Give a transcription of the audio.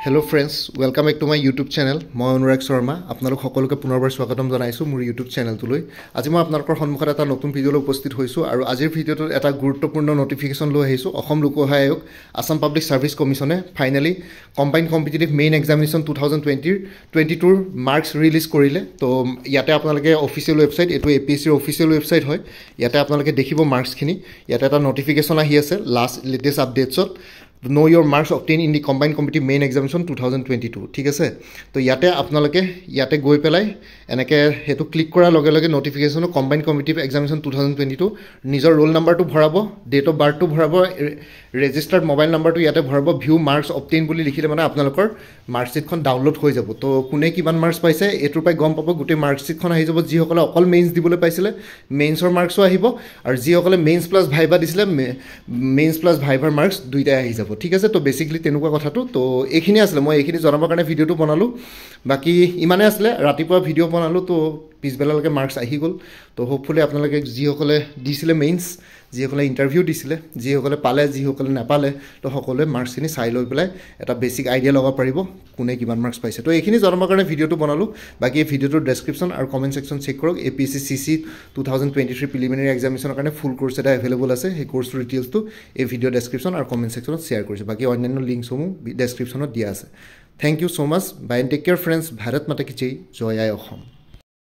Hello friends, welcome back to my YouTube channel. মই অনুৰাগ শৰ্মা আপোনালোক সকলোকে পুনৰবাৰ স্বাগতম জনাইছো মোৰ YouTube চেনেলটোলৈ। আজি মই আপোনালোকৰ সন্মুখত এটা নতুন ভিডিঅলৈ উপস্থিত হৈছো আৰু আজিৰ ভিডিঅটোত এটা গুৰুত্বপূৰ্ণ নটিফিকেশন লৈ আহিছো। অসম লোক সেৱা আয়োগ আসাম পাব্লিক সাৰ্ভিস কমিশনে finally combined competitive main examination 2022 marks release কৰিলে। তো ইয়াতে আপোনালোকে অফিচিয়েল ওয়েবসাইট এটো APSC ৰ অফিচিয়েল ওয়েবসাইট হয়। ইয়াতে আপোনালোকে দেখিব মার্কসখিনি। ইয়াতে এটা নটিফিকেশন আহি আছে লাষ্ট লেটেস্ট আপডেটছত know your marks obtained in the combined competitive main examination 2022 ঠিক আছে তো ইয়াতে আপোনালোকে ইয়াতে গৈ পেলাই এনেকে হেতু ক্লিক কৰাৰ লগে লগে নটিফিকেশন combined competitive examination 2022 নিজৰ ৰোল নাম্বাৰটো ভৰাব ডেট অফ বাৰ্থটো ভৰাব ৰেজিষ্টাৰ্ড মোবাইল নাম্বাৰটো ইয়াতে ভৰাব ভিউ মাৰ্কস obtained বুলি লিখিলে মানে আপোনালোকৰ মাৰ্কশিটখন ডাউনলোড হৈ যাব তো কোনে কিমান মাৰ্কস পাইছে এটোৰ পাই গম পাব গোটে মাৰ্কশিটখন আহি যাব যি সকলে অকল মেইনছ দিবলৈ পাইছিলে মেইনছৰ মাৰ্কসও আহিব আৰু যি সকলে মেইনছ প্লাস ভাইবা দিছিলে মেইনছ প্লাস ভাইভাৰ মাৰ্কস দুইটাই আহি যাব ঠিক আছে তো বেসিক্যালি তেনেকুৱা কথাটো তো এইখিনি আসলে মই এইখিনি জনাবৰ কাৰণে ভিডিওটো বনালো বাকি ইমানে আসলে ৰাতিপুৱা ভিডিও বনালো তো পিছবেলালৈকে মার্কস আহি গল তো হোপফুলি আপোনালোকে যি সকলে দিছিলে মেইনছ যি সকলে ইন্টাৰভিউ দিছিলে যি সকলে পালে যি সকলে নাপালে তো সকলে মাৰ্কসখিনি চাই লৈ পেলাই এটা বেসিক আইডিয়া লগাব পাৰিব কোনে কিমান মাৰ্কস পাইছে তো এইখিনি জনাবৰ কাৰণে ভিডিওটো বনালো বাকি এই ভিডিওটোৰ ডেসক্ৰিপচন আৰু কমেন্ট সেকশন চেক কৰক APSC CC 2023 প্ৰিলিমিনাৰী এক্সামিনেশনৰ কাৰণে ফুল কোৰ্স এটা अवेलेबल আছে সেই কোৰ্সৰ ডিটেইলছটো এই ভিডিও ডেসক্ৰিপচন আৰু কমেন্ট সেকশনত শেয়াৰ কৰিছে বাকি অন্যান্য লিংকসমূহ ডেসক্ৰিপচনত দিয়া আছে thank you so much bye and take care friends Bharat Mata কি জয় জয় আই অসম